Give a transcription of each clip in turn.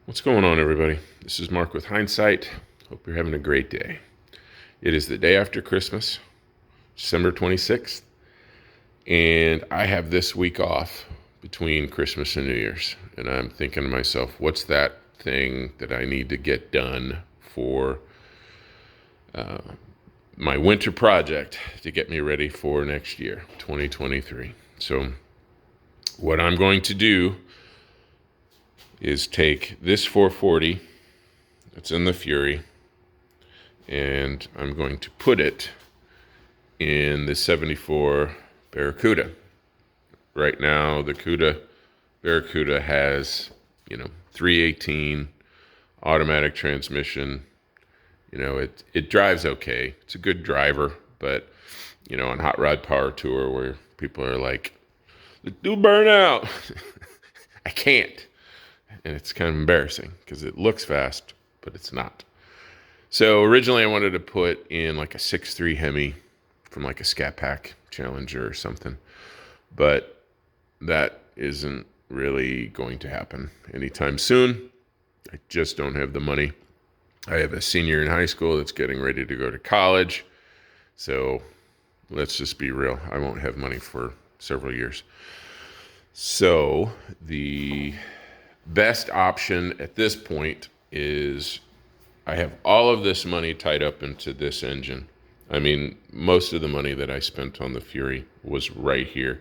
What's going on, everybody? This is Mark with Hindsight. Hope you're having a great day. It is the day after Christmas, December 26th, and I have this week off between Christmas and New Year's. And I'm thinking to myself, what's that thing that I need to get done for my winter project to get me ready for next year, 2023? So what I'm going to do is take this 440 that's in the Fury, and I'm going to put it in the 74 Barracuda. Right now, the Barracuda has, 318 automatic transmission. It drives okay. It's a good driver, but, on Hot Rod Power Tour where people are like, do burn out. I can't. And it's kind of embarrassing because it looks fast, but it's not. So originally I wanted to put in like a 6.3 Hemi from like a Scat Pack Challenger or something, but that isn't really going to happen anytime soon. I just don't have the money. I have a senior in high school that's getting ready to go to college. So let's just be real. I won't have money for several years. So the best option at this point is I have all of this money tied up into this engine. I mean, most of the money that I spent on the Fury was right here.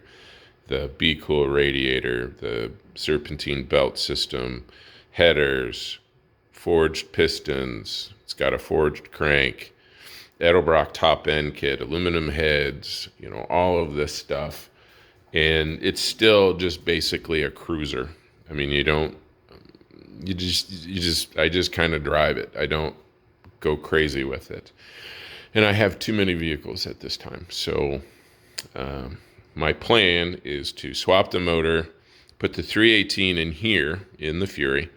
The Be Cool radiator, the serpentine belt system, headers, forged pistons. It's got a forged crank, Edelbrock top end kit, aluminum heads, all of this stuff. And it's still just basically a cruiser. I mean, I just kind of drive it. I don't go crazy with it. And I have too many vehicles at this time. So my plan is to swap the motor, put the 318 in here in the Fury.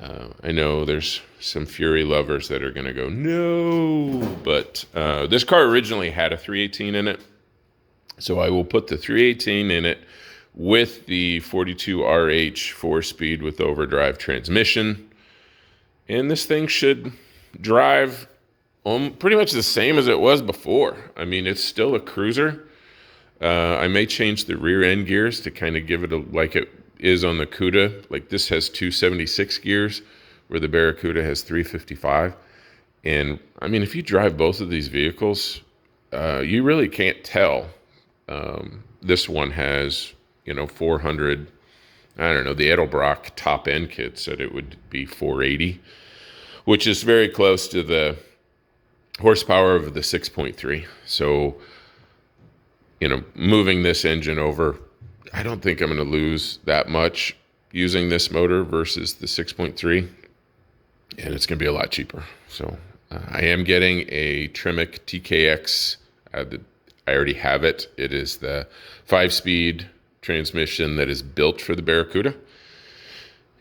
I know there's some Fury lovers that are going to go, no, but this car originally had a 318 in it. So I will put the 318 in it with the 42RH 4-speed with overdrive transmission. And this thing should drive pretty much the same as it was before. I mean, it's still a cruiser. I may change the rear end gears to kind of give it like it is on the Cuda. Like this has 276 gears where the Barracuda has 355. And I mean, if you drive both of these vehicles, you really can't tell. This one has, 400, I don't know, the Edelbrock top end kit said it would be 480, which is very close to the horsepower of the 6.3. So, moving this engine over, I don't think I'm going to lose that much using this motor versus the 6.3, and it's going to be a lot cheaper. So I am getting a Tremec TKX. I already have it. It is the 5-speed transmission that is built for the Barracuda,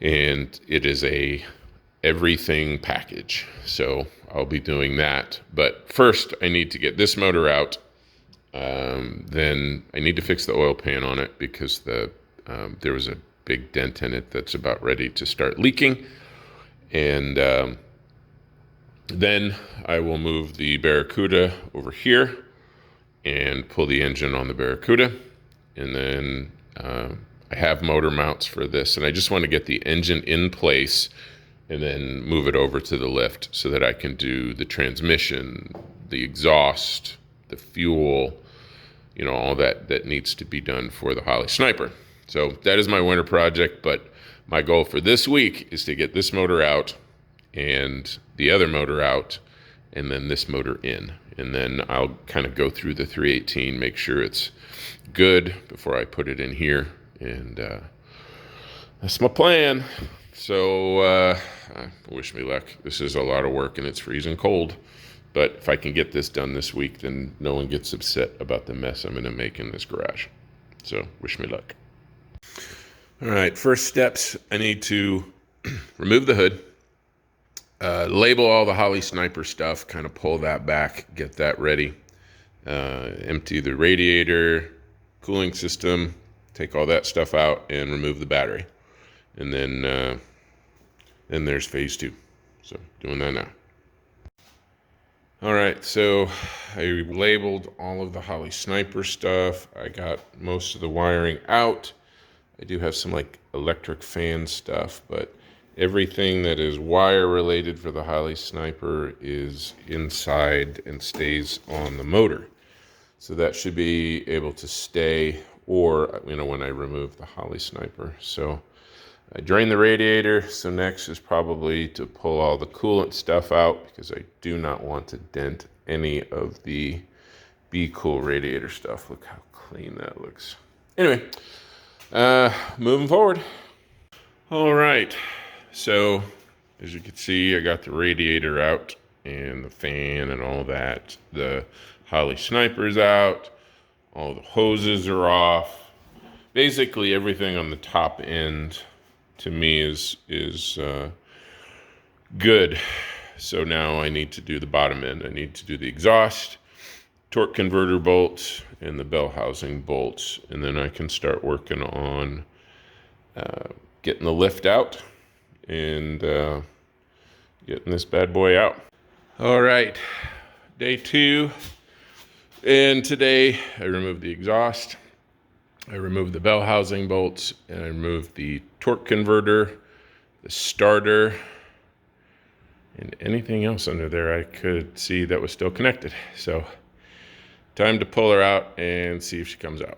and it is a everything package. So I'll be doing that. But first, I need to get this motor out. Then I need to fix the oil pan on it because there was a big dent in it that's about ready to start leaking. And then I will move the Barracuda over here and pull the engine on the Barracuda. And then I have motor mounts for this. And I just want to get the engine in place and then move it over to the lift so that I can do the transmission, the exhaust, the fuel, all that needs to be done for the Holly Sniper. So that is my winter project. But my goal for this week is to get this motor out and the other motor out and then this motor in. And then I'll kind of go through the 318, make sure it's good before I put it in here. And that's my plan. So wish me luck. This is a lot of work and it's freezing cold. But if I can get this done this week, then no one gets upset about the mess I'm going to make in this garage. So wish me luck. All right, first steps, I need to remove the hood. Label all the Holly Sniper stuff, kind of pull that back, get that ready. Empty the radiator, cooling system, take all that stuff out and remove the battery. And then Then there's phase 2. So doing that now. All right, so I labeled all of the Holley Sniper stuff. I got most of the wiring out. I do have some like electric fan stuff, but everything that is wire related for the Holley Sniper is inside and stays on the motor. So that should be able to stay, or, when I remove the Holley Sniper. So I drained the radiator, so next is probably to pull all the coolant stuff out, because I do not want to dent any of the Be-Cool radiator stuff. Look how clean that looks. Anyway, moving forward. All right, so as you can see, I got the radiator out and the fan and all that. The Holley Sniper's out. All the hoses are off. Basically, everything on the top end to me is good. So now I need to do the bottom end. I need to do the exhaust, torque converter bolts, and the bell housing bolts. And then I can start working on getting the lift out and getting this bad boy out. All right, day 2. And today I removed the exhaust. I removed the bell housing bolts, and I removed the torque converter, the starter, and anything else under there I could see that was still connected. So time to pull her out and see if she comes out.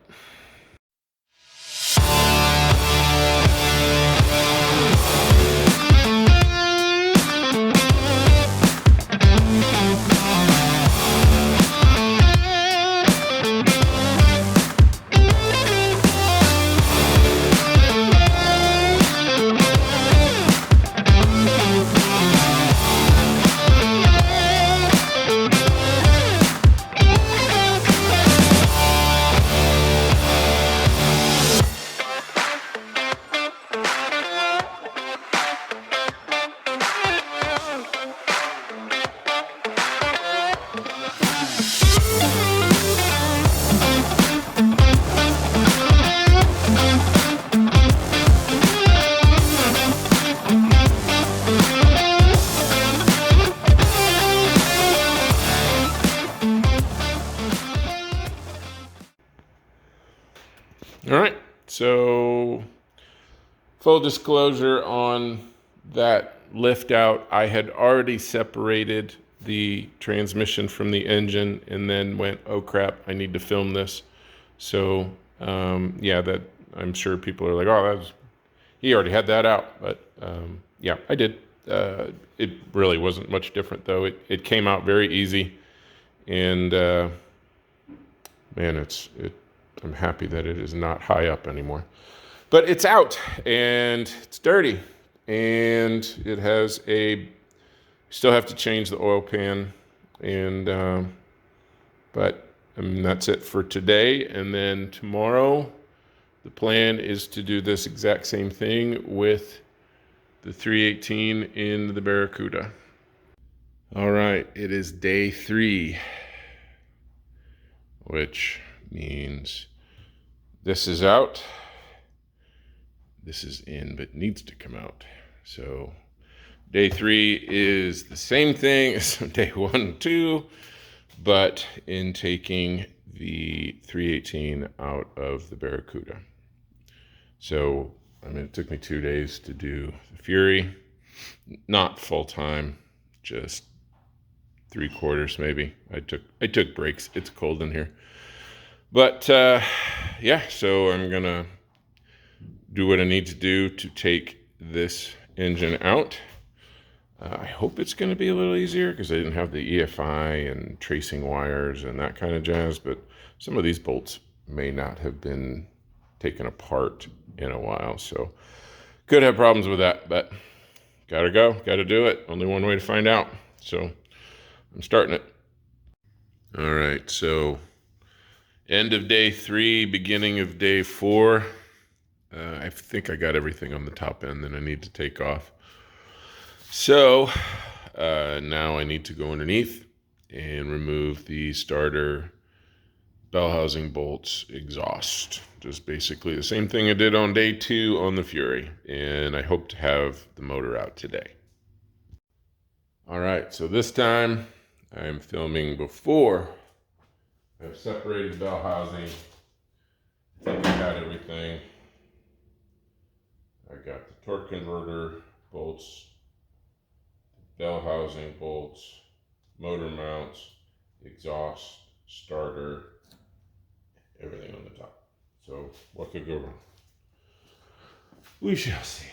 All right, so full disclosure on that lift out, I had already separated the transmission from the engine and then went, oh crap, I need to film this. So yeah, that I'm sure people are like, oh, he already had that out. But yeah, I did. It really wasn't much different though. It came out very easy, and man, I'm happy that it is not high up anymore. But it's out, and it's dirty, and it has still have to change the oil pan, and but that's it for today. And then tomorrow, the plan is to do this exact same thing with the 318 in the Barracuda. All right, it is day 3, which means this is out, this is in, but needs to come out. So day 3 is the same thing as day 1 and 2, but in taking the 318 out of the Barracuda. So, it took me 2 days to do the Fury, not full time, just 3/4 maybe. I took breaks. It's cold in here. But yeah, so I'm gonna do what I need to do to take this engine out. I hope it's gonna be a little easier because I didn't have the EFI and tracing wires and that kind of jazz, but some of these bolts may not have been taken apart in a while, so could have problems with that, but gotta do it. Only one way to find out. So I'm starting it. All right, so end of day 3, beginning of day 4. I think I got everything on the top end that I need to take off. So now I need to go underneath and remove the starter, bell housing, bolts, exhaust. Just basically the same thing I did on day 2 on the Fury, and I hope to have the motor out today. All right, so this time I'm filming before I've separated the bell housing. I think I got everything. I got the torque converter, bolts, bell housing, bolts, motor mounts, exhaust, starter, everything on the top. So what could go wrong? We shall see.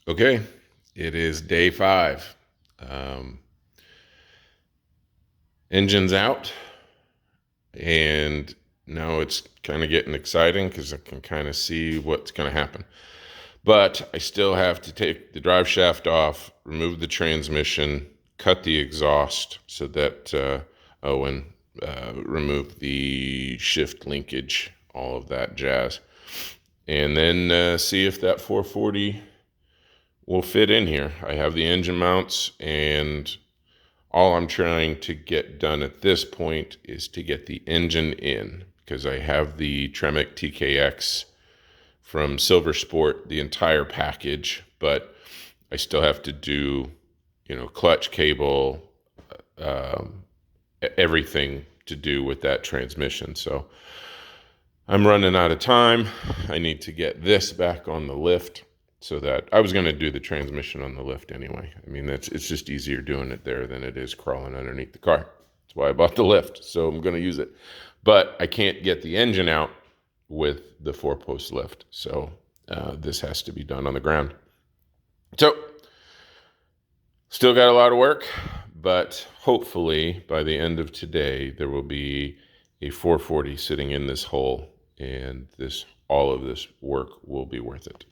Okay, it is day 5. Engine's out, and now it's kind of getting exciting because I can kind of see what's going to happen. But I still have to take the drive shaft off, remove the transmission, cut the exhaust so that, remove the shift linkage, all of that jazz. And then see if that 440 will fit in here. I have the engine mounts, and all I'm trying to get done at this point is to get the engine in, because I have the Tremec TKX from Silver Sport, the entire package, but I still have to do, clutch cable, everything to do with that transmission. So I'm running out of time. I need to get this back on the lift, so that I was going to do the transmission on the lift anyway. I mean, it's just easier doing it there than it is crawling underneath the car. That's why I bought the lift, so I'm going to use it. But I can't get the engine out with the 4-post lift, so this has to be done on the ground. So, still got a lot of work, but hopefully by the end of today, there will be a 440 sitting in this hole, and all of this work will be worth it.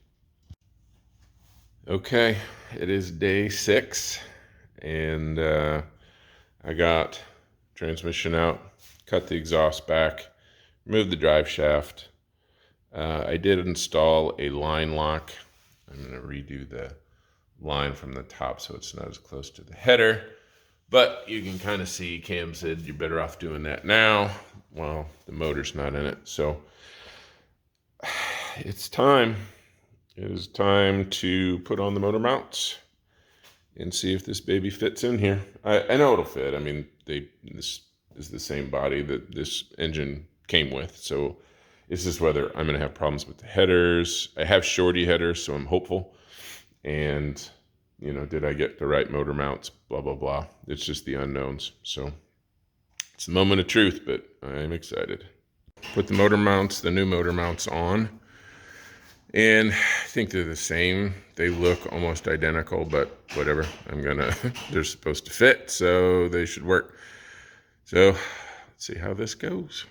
Okay, it is day 6, and I got transmission out, cut the exhaust back, removed the drive shaft. I did install a line lock. I'm going to redo the line from the top so it's not as close to the header, but you can kind of see Cam said you're better off doing that now. Well, the motor's not in it, so it's time. It is time to put on the motor mounts and see if this baby fits in here. I know it'll fit. I mean, this is the same body that this engine came with. So it's just whether I'm going to have problems with the headers. I have shorty headers, so I'm hopeful. And, did I get the right motor mounts? Blah, blah, blah. It's just the unknowns. So it's the moment of truth, but I'm excited. Put the new motor mounts on. And I think they're the same. They look almost identical, but whatever. They're supposed to fit, so they should work. So let's see how this goes.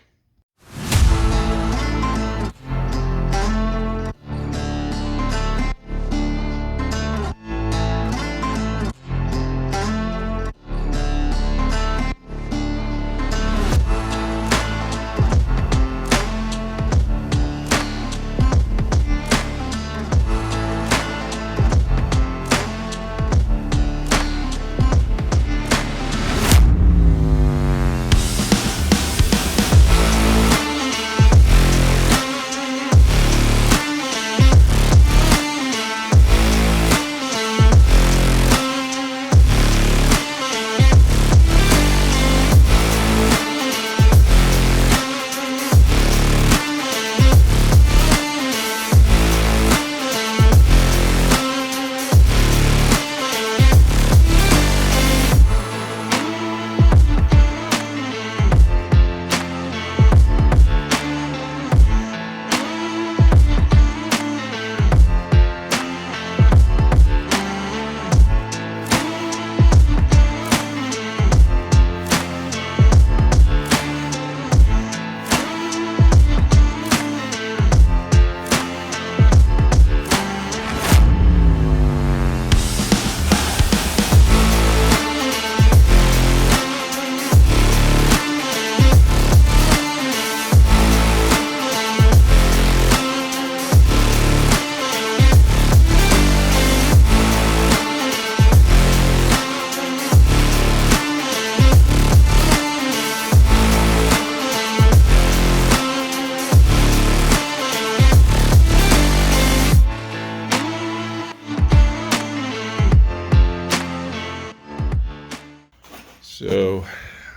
So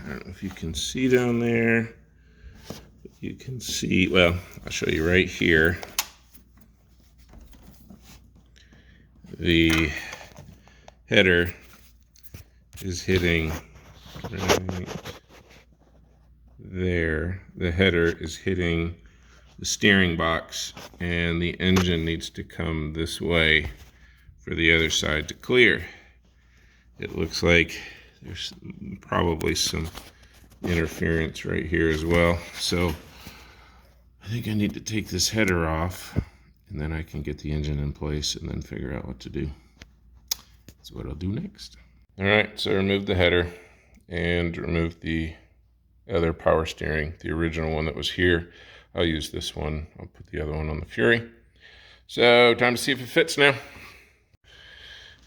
I don't know if you can see down there. You can see, well, I'll show you right here. The header is hitting right there. The header is hitting the steering box, and the engine needs to come this way for the other side to clear. It looks like there's probably some interference right here as well. So I think I need to take this header off, and then I can get the engine in place and then figure out what to do. That's what I'll do next. All right, so I removed the header and removed the other power steering, the original one that was here. I'll use this one. I'll put the other one on the Fury. So time to see if it fits now.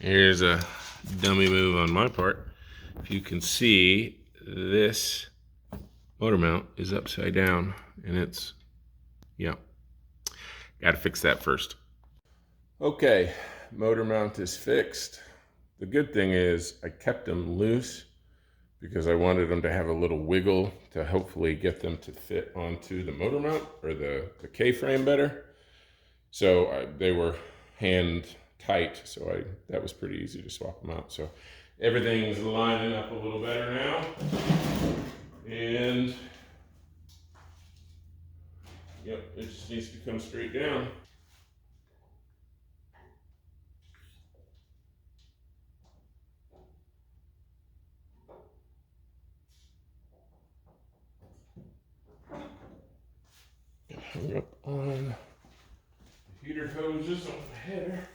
Here's a dummy move on my part. If you can see, this motor mount is upside down, and it's, yeah, got to fix that first. Okay, motor mount is fixed. The good thing is I kept them loose because I wanted them to have a little wiggle to hopefully get them to fit onto the motor mount or the K-frame better. So they were hand tight, so that was pretty easy to swap them out. So everything's lining up a little better now. And yep, it just needs to come straight down. Hung up on the heater hoses on the head.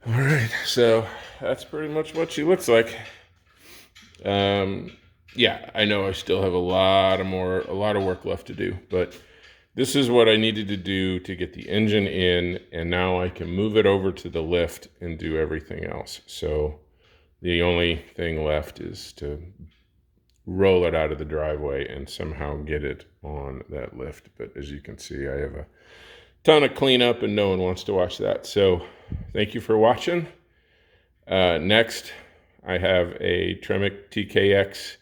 All right, so that's pretty much what she looks like. Yeah, I know I still have a lot of work left to do, but this is what I needed to do to get the engine in, and now I can move it over to the lift and do everything else. So the only thing left is to roll it out of the driveway and somehow get it on that lift. But as you can see, I have a ton of cleanup and no one wants to watch that. So thank you for watching. Next, I have a Tremec TKX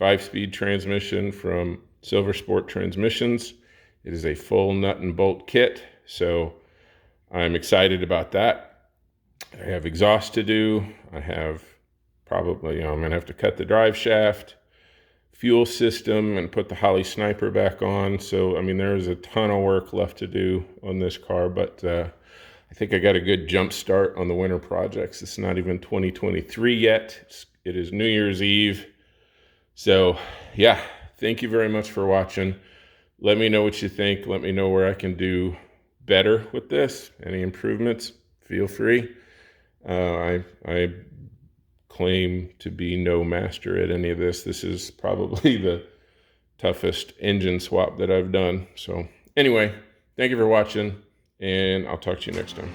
5-speed transmission from Silver Sport Transmissions. It is a full nut and bolt kit, so I'm excited about that. I have exhaust to do. I have probably, I'm gonna have to cut the drive shaft, fuel system, and put the Holly Sniper back on. So, I mean, there's a ton of work left to do on this car, but I think I got a good jump start on the winter projects. It's not even 2023 yet. It is New Year's Eve. So yeah, thank you very much for watching. Let me know what you think. Let me know where I can do better with this. Any improvements, feel free. I claim to be no master at any of this. This is probably the toughest engine swap that I've done. So anyway, thank you for watching, and I'll talk to you next time.